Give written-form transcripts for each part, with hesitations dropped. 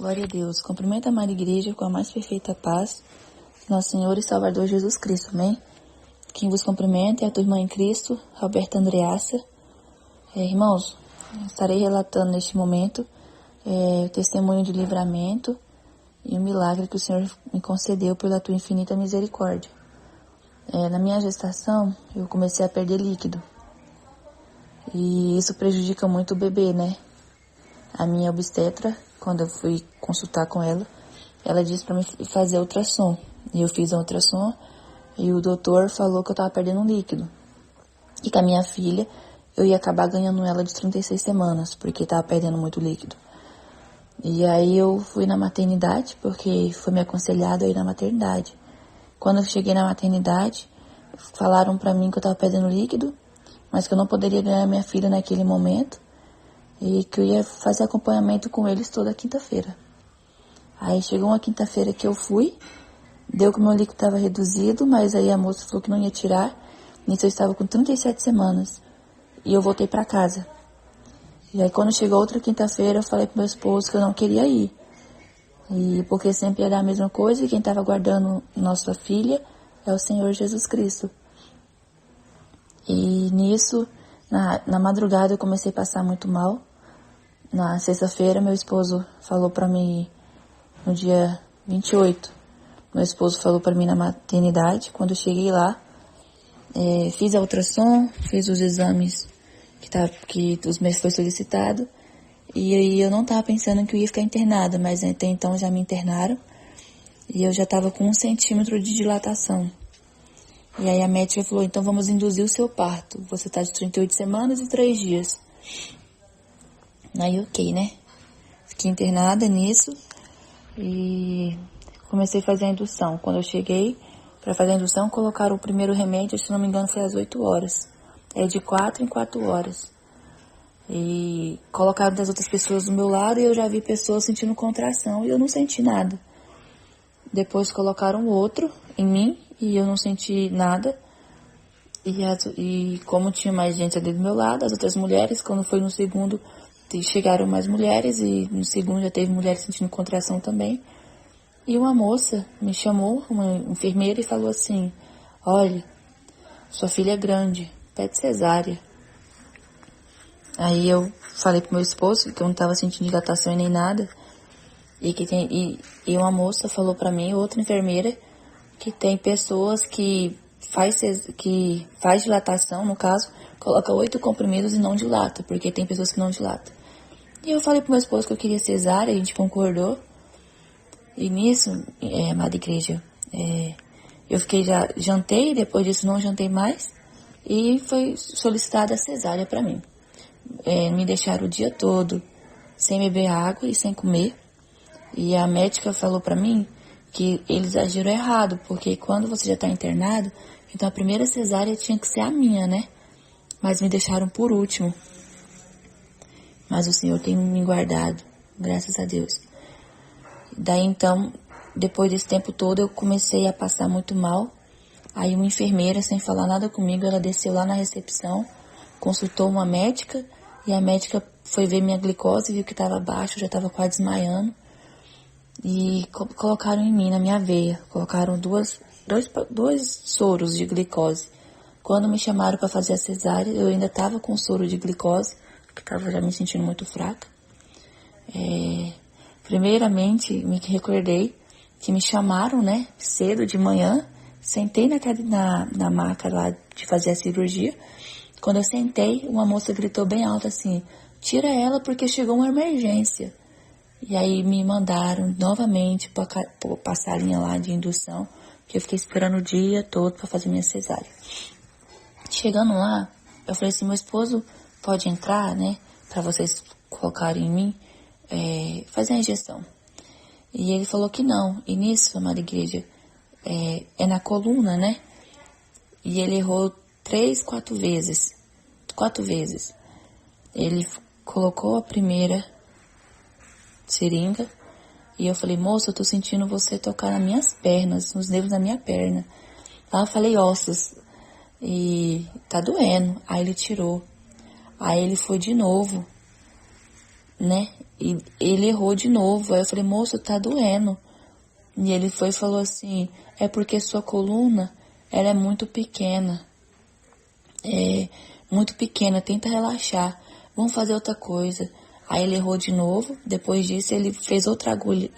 Glória a Deus. Cumprimento a Amada Igreja com a mais perfeita paz, Nosso Senhor e Salvador Jesus Cristo. Amém? Quem vos cumprimenta é a tua irmã em Cristo, Roberta Andreassa. Irmãos, estarei relatando neste momento o testemunho de livramento e o milagre que o Senhor me concedeu pela tua infinita misericórdia. Na minha gestação, eu comecei a perder líquido. E isso prejudica muito o bebê, né? A minha obstetra, quando eu fui consultar com ela, ela disse para mim fazer ultrassom. E eu fiz a ultrassom e o doutor falou que eu tava perdendo um líquido. E com a minha filha, eu ia acabar ganhando ela de 36 semanas, porque tava perdendo muito líquido. E aí eu fui na maternidade, porque foi me aconselhado a ir na maternidade. Quando eu cheguei na maternidade, falaram pra mim que eu tava perdendo líquido, mas que eu não poderia ganhar minha filha naquele momento e que eu ia fazer acompanhamento com eles toda quinta-feira. Aí chegou uma quinta-feira que eu fui, deu que meu líquido estava reduzido, mas aí a moça falou que não ia tirar. Nisso eu estava com 37 semanas e eu voltei pra casa. E aí quando chegou outra quinta-feira eu falei pro meu esposo que eu não queria ir. E porque sempre era a mesma coisa e quem estava guardando nossa filha é o Senhor Jesus Cristo. E nisso, na madrugada eu comecei a passar muito mal. Na sexta-feira meu esposo falou pra mim, no dia 28, meu esposo falou pra mim na maternidade. Quando eu cheguei lá, fiz a ultrassom, fiz os exames que os meses foi solicitado. E aí eu não tava pensando que eu ia ficar internada, mas até então já me internaram. E eu já tava com 1 centímetro de dilatação. E aí a médica falou, então vamos induzir o seu parto. Você tá de 38 semanas e 3 dias. Aí ok, né? Fiquei internada nisso e comecei a fazer a indução. Quando eu cheguei para fazer a indução, colocaram o primeiro remédio, se não me engano foi às 8 horas. É de 4 em 4 horas. E colocaram das outras pessoas do meu lado e eu já vi pessoas sentindo contração e eu não senti nada. Depois colocaram outro em mim e eu não senti nada. E como tinha mais gente ali do meu lado, as outras mulheres, quando foi no segundo, chegaram mais mulheres e no segundo já teve mulheres sentindo contração também. E uma moça me chamou, uma enfermeira, e falou assim, olha, sua filha é grande, pede cesárea. Aí eu falei pro meu esposo que eu não estava sentindo dilatação e nem nada. E uma moça falou pra mim, outra enfermeira, que tem pessoas que faz dilatação, no caso, coloca 8 comprimidos e não dilata, porque tem pessoas que não dilatam. E eu falei pro meu esposo que eu queria cesárea, a gente concordou. E nisso, amada igreja, eu jantei, depois disso não jantei mais, e foi solicitada a cesárea pra mim. Me deixaram o dia todo sem beber água e sem comer. E a médica falou pra mim que eles agiram errado, porque quando você já tá internado, então a primeira cesárea tinha que ser a minha, né? Mas me deixaram por último. Mas o Senhor tem me guardado, graças a Deus. Daí então, depois desse tempo todo, eu comecei a passar muito mal. Aí uma enfermeira, sem falar nada comigo, ela desceu lá na recepção, consultou uma médica, e a médica foi ver minha glicose, viu que estava baixa, eu já estava quase desmaiando. E colocaram em mim, na minha veia, colocaram dois soros de glicose. Quando me chamaram para fazer a cesárea, eu ainda estava com soro de glicose, que estava já me sentindo muito fraca. Primeiramente, me recordei que me chamaram, né, cedo de manhã, sentei na maca lá de fazer a cirurgia. Quando eu sentei, uma moça gritou bem alto assim, tira ela porque chegou uma emergência. E aí me mandaram novamente para a salinha lá de indução, que eu fiquei esperando o dia todo para fazer minha cesárea. Chegando lá, eu falei assim, meu esposo pode entrar, né, para vocês colocarem em mim, fazer a injeção. E ele falou que não. E nisso, amada igreja, é na coluna, né? E ele errou 4 vezes. Ele colocou a primeira seringa e eu falei, moça, eu tô sentindo você tocar nas minhas pernas, nos dedos da minha perna. Lá eu falei ossos e tá doendo. Aí ele tirou. Aí ele foi de novo, né? E ele errou de novo. Aí eu falei, moço, tá doendo. E ele foi e falou assim, é porque sua coluna, ela é muito pequena. É muito pequena, tenta relaxar. Vamos fazer outra coisa. Aí ele errou de novo. Depois disso, ele fez outra agulha.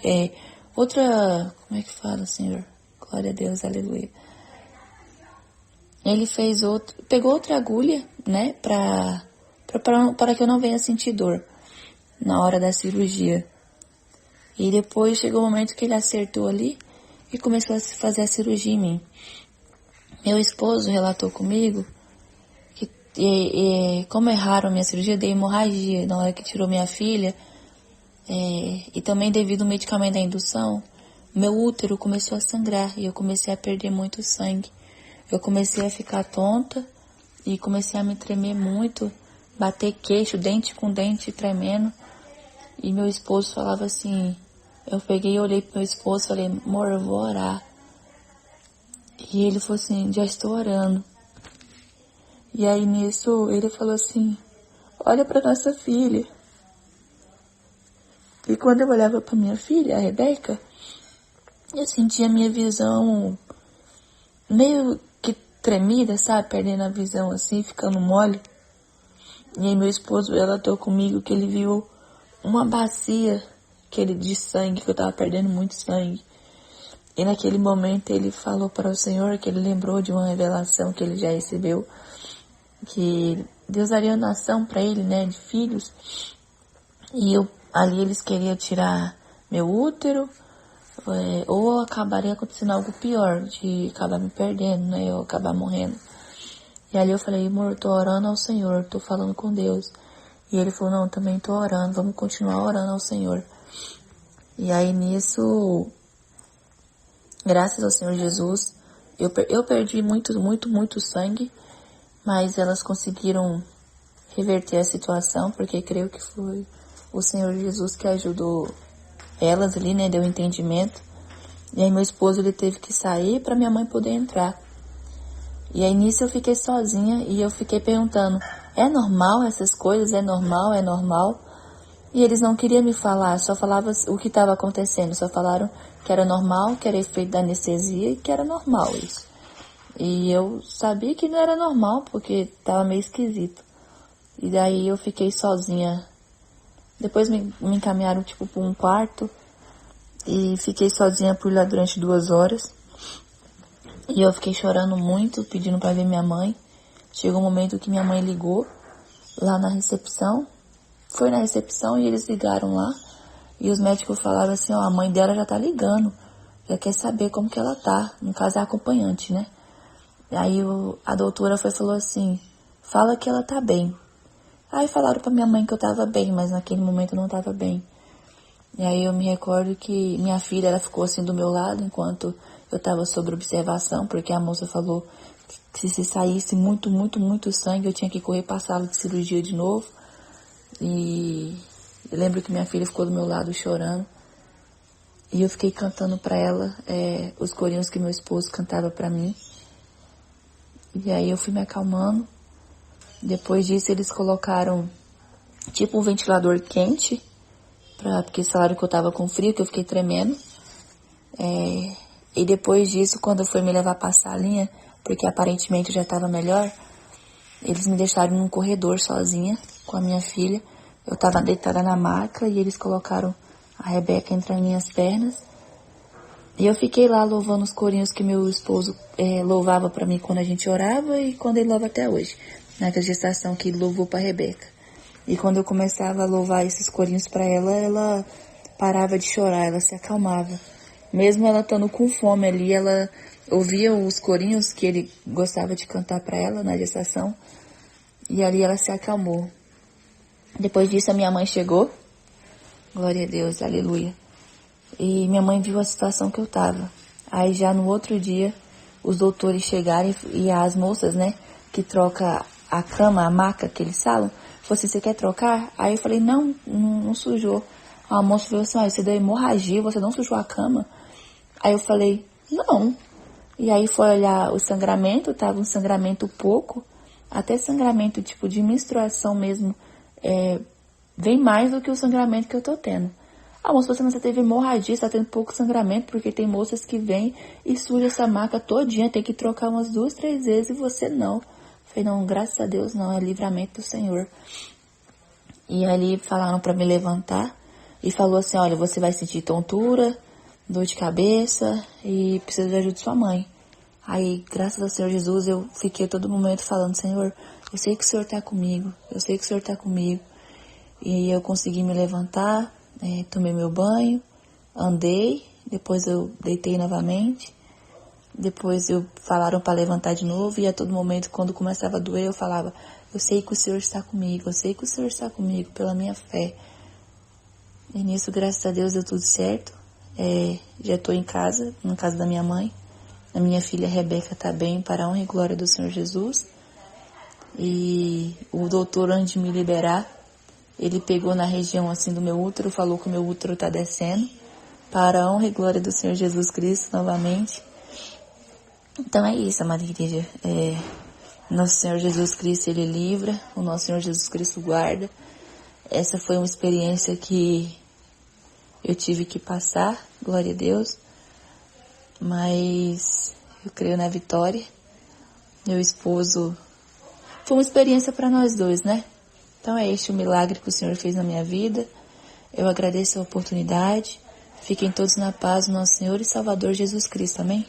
Como é que fala, Senhor? Glória a Deus, aleluia. Ele pegou outra agulha, né, para que eu não venha sentir dor na hora da cirurgia. E depois chegou o momento que ele acertou ali e começou a fazer a cirurgia em mim. Meu esposo relatou comigo que como erraram a minha cirurgia, dei hemorragia na hora que tirou minha filha, e também devido ao medicamento da indução, meu útero começou a sangrar e eu comecei a perder muito sangue. Eu comecei a ficar tonta e comecei a me tremer muito, bater queixo, dente com dente tremendo. E meu esposo falava assim, eu peguei e olhei pro meu esposo e falei, amor, eu vou orar. E ele falou assim, já estou orando. E aí nisso ele falou assim, olha para nossa filha. E quando eu olhava para minha filha, a Rebeca, eu sentia a minha visão meio que tremida, sabe? Perdendo a visão assim, ficando mole. E aí meu esposo relatou comigo que ele viu uma bacia de sangue, que eu tava perdendo muito sangue. E naquele momento ele falou para o Senhor que ele lembrou de uma revelação que ele já recebeu, que Deus daria nação para ele, né, de filhos. E ali eles queriam tirar meu útero, ou acabaria acontecendo algo pior, de acabar me perdendo, né, eu acabar morrendo. E ali eu falei, amor, eu tô orando ao Senhor, tô falando com Deus. E ele falou, não, também tô orando, vamos continuar orando ao Senhor. E aí nisso, graças ao Senhor Jesus, eu perdi muito sangue, mas elas conseguiram reverter a situação, porque creio que foi o Senhor Jesus que ajudou elas ali, né, deu entendimento. E aí meu esposo, ele teve que sair para minha mãe poder entrar. E aí nisso eu fiquei sozinha e eu fiquei perguntando, é normal essas coisas? É normal? É normal? E eles não queriam me falar, só falavam o que estava acontecendo, só falaram que era normal, que era efeito da anestesia e que era normal isso. E eu sabia que não era normal, porque estava meio esquisito. E daí eu fiquei sozinha. Depois me encaminharam tipo para um quarto e fiquei sozinha por lá durante 2 horas. E eu fiquei chorando muito, pedindo para ver minha mãe. Chegou um momento que minha mãe ligou lá na recepção. Foi na recepção e eles ligaram lá. E os médicos falaram assim, ó, a mãe dela já tá ligando. Já quer saber como que ela tá. No caso é a acompanhante, né? E aí a doutora falou assim, fala que ela tá bem. Aí falaram pra minha mãe que eu tava bem, mas naquele momento eu não tava bem. E aí eu me recordo que minha filha, ela ficou assim do meu lado enquanto eu tava sob observação, porque a moça falou que se saísse muito sangue, eu tinha que correr pra sala de cirurgia de novo. E eu lembro que minha filha ficou do meu lado chorando. E eu fiquei cantando pra ela os corinhos que meu esposo cantava pra mim. E aí eu fui me acalmando. Depois disso eles colocaram tipo um ventilador quente, porque eles falaram que eu tava com frio, que eu fiquei tremendo. E depois disso, quando foi me levar pra salinha, porque aparentemente eu já tava melhor, eles me deixaram num corredor sozinha com a minha filha. Eu tava deitada na maca e eles colocaram a Rebeca entre as minhas pernas. E eu fiquei lá louvando os corinhos que meu esposo louvava pra mim quando a gente orava e quando ele louva até hoje. Naquela gestação que ele louvou pra Rebeca. E quando eu começava a louvar esses corinhos pra ela, ela parava de chorar, ela se acalmava. Mesmo ela estando com fome ali, ela ouvia os corinhos que ele gostava de cantar pra ela na gestação. E ali ela se acalmou. Depois disso a minha mãe chegou. Glória a Deus, aleluia. E minha mãe viu a situação que eu tava. Aí já no outro dia, os doutores chegaram e as moças, né, que troca a cama, a maca que eles falam, falou assim, você quer trocar? Aí eu falei, não sujou. A moça falou assim, você deu hemorragia, você não sujou a cama? Aí eu falei, não. E aí foi olhar o sangramento, tava um sangramento pouco, até sangramento tipo de menstruação mesmo, vem mais do que o sangramento que eu tô tendo. Ah, moça, você teve hemorragia, você tá tendo pouco sangramento, porque tem moças que vêm e suja essa maca todinha, tem que trocar umas 2, 3 vezes e você não. Falei, não, graças a Deus não, é livramento do Senhor. E ali falaram pra me levantar e falou assim, olha, você vai sentir tontura, dor de cabeça e precisa de ajuda de sua mãe. Aí, graças ao Senhor Jesus, eu fiquei todo momento falando, Senhor, eu sei que o Senhor tá comigo, eu sei que o Senhor tá comigo. E eu consegui me levantar, tomei meu banho, andei, depois eu deitei novamente, depois falaram para levantar de novo e a todo momento, quando começava a doer, eu falava, eu sei que o Senhor está comigo, eu sei que o Senhor está comigo, pela minha fé. E nisso, graças a Deus, deu tudo certo. Já estou em casa, na casa da minha mãe. A minha filha Rebeca está bem, para a honra e glória do Senhor Jesus. E o doutor, antes de me liberar, ele pegou na região assim do meu útero, falou que o meu útero está descendo, para a honra e glória do Senhor Jesus Cristo, novamente. Então é isso, amada igreja. Nosso Senhor Jesus Cristo, Ele livra, o nosso Senhor Jesus Cristo guarda. Essa foi uma experiência que eu tive que passar, glória a Deus, mas eu creio na vitória. Meu esposo, foi uma experiência para nós dois, né? Então é este o milagre que o Senhor fez na minha vida. Eu agradeço a oportunidade. Fiquem todos na paz do nosso Senhor e Salvador Jesus Cristo, amém?